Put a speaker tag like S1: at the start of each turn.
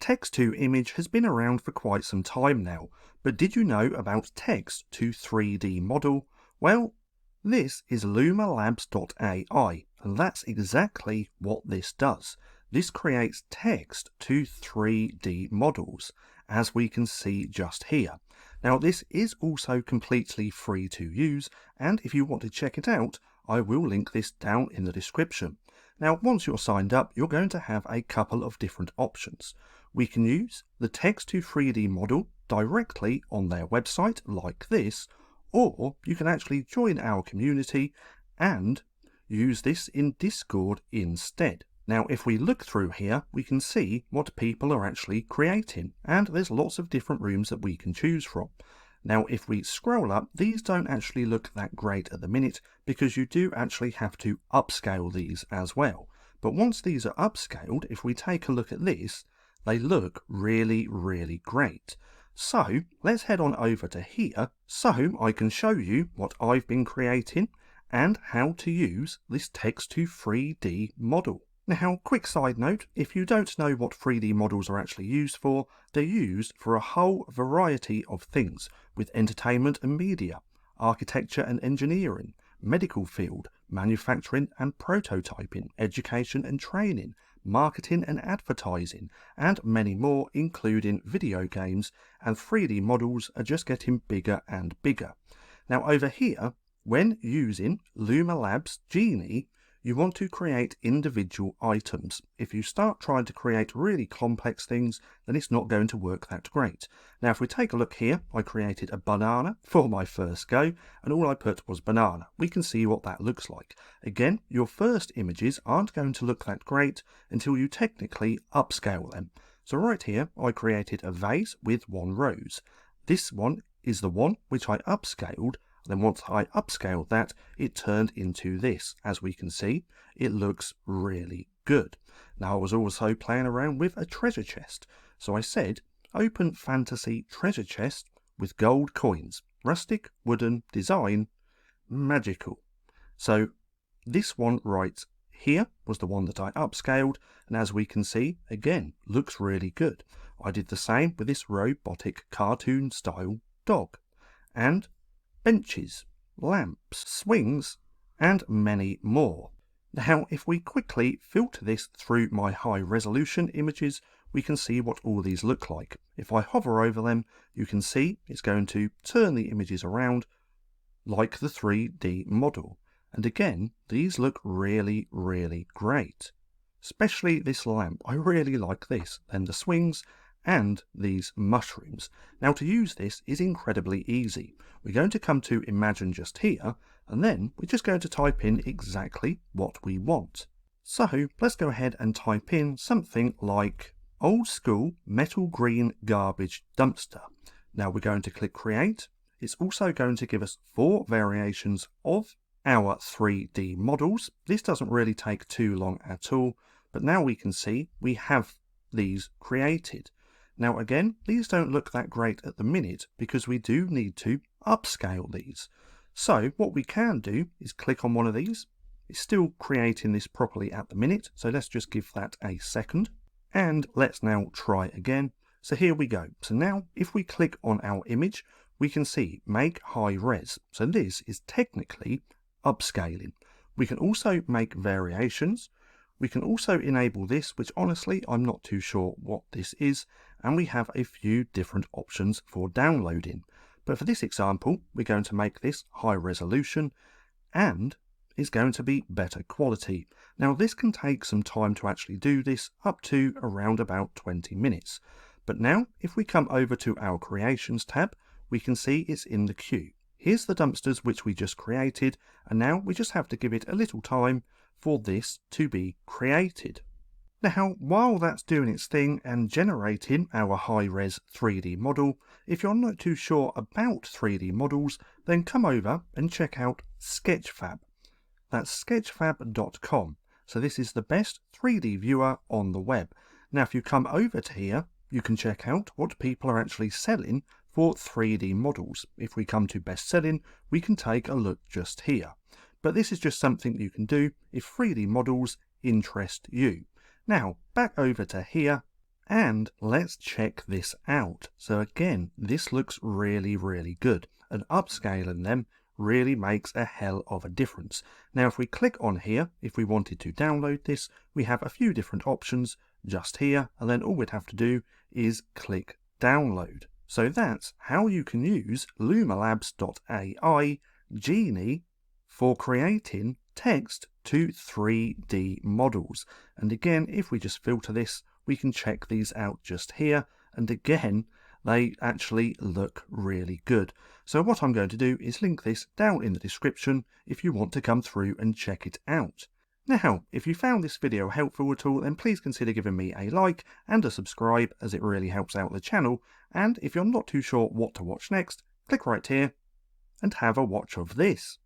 S1: Text to image has been around for quite some time now, but did you know about text to 3D model? Well, this is LumaLabs.ai, and that's exactly what this does. This creates text to 3D models, as we can see just here. Now, this is also completely free to use, and if you want to check it out, I will link this down in the description. Now, once you're signed up, you're going to have a couple of different options. We can use the text to 3D model directly on their website like this, or you can actually join our community and use this in Discord instead. Now, if we look through here, we can see what people are actually creating, and there's lots of different rooms that we can choose from. Now, if we scroll up, these don't actually look that great at the minute because you do actually have to upscale these as well. But once these are upscaled, if we take a look at this, they look really, really great. So let's head on over to here so I can show you what I've been creating and how to use this text to 3D model. Now, quick side note, if you don't know what 3D models are actually used for, they're used for a whole variety of things with entertainment and media, architecture and engineering, medical field, manufacturing and prototyping, education and training, marketing and advertising, and many more, including video games, and 3D models are just getting bigger and bigger. Now over here, when using LumaLabs Genie, you want to create individual items. If you start trying to create really complex things, then it's not going to work that great. Now if we take a look here, I created a banana for my first go, and all I put was banana. We can see what that looks like. Again, your first images aren't going to look that great until you technically upscale them. So right here, I created a vase with 1 rose. This one is the one which I upscaled. Then once I upscaled that, it turned into this. As we can see, it looks really good. Now I was also playing around with a treasure chest. So I said, open fantasy treasure chest with gold coins. Rustic, wooden, design, magical. So this one right here was the one that I upscaled. And as we can see, again, looks really good. I did the same with this robotic cartoon style dog. And benches, lamps, swings, and many more. Now, if we quickly filter this through my high resolution images, we can see what all these look like. If I hover over them, you can see it's going to turn the images around like the 3D model. And again, these look really, really great. Especially this lamp. I really like this. Then the swings and these mushrooms. Now to use this is incredibly easy. We're going to come to Imagine just here, and then we're just going to type in exactly what we want. So let's go ahead and type in something like old school metal green garbage dumpster. Now we're going to click create. It's also going to give us 4 variations of our 3D models. This doesn't really take too long at all, but now we can see we have these created. Now again, these don't look that great at the minute because we do need to upscale these. So what we can do is click on one of these. It's still creating this properly at the minute, so let's just give that a second. And let's now try again. So here we go. So now if we click on our image, we can see make high res. So this is technically upscaling. We can also make variations. We can also enable this, which honestly I'm not too sure what this is, and we have a few different options for downloading. But for this example, we're going to make this high resolution and it's going to be better quality. Now this can take some time to actually do this, up to around about 20 minutes. But now if we come over to our creations tab, we can see it's in the queue. Here's the dumpsters which we just created, and now we just have to give it a little time for this to be created. Now, while that's doing its thing and generating our high-res 3D model, if you're not too sure about 3D models, then come over and check out Sketchfab. That's sketchfab.com. So this is the best 3D viewer on the web. Now, if you come over to here, you can check out what people are actually selling for 3D models. If we come to best selling, we can take a look just here. But this is just something you can do if 3D models interest you. Now, back over to here, And let's check this out. So again, this looks really, really good. And upscaling them really makes a hell of a difference. Now, if we click on here, if we wanted to download this, we have a few different options just here. And then all we'd have to do is click download. So that's how you can use LumaLabs.ai Genie for creating text to 3D models. And again, if we just filter this, we can check these out just here. And again, they actually look really good. So what I'm going to do is link this down in the description if you want to come through and check it out. Now, if you found this video helpful at all, then please consider giving me a like and a subscribe, as it really helps out the channel. And if you're not too sure what to watch next, click right here and have a watch of this.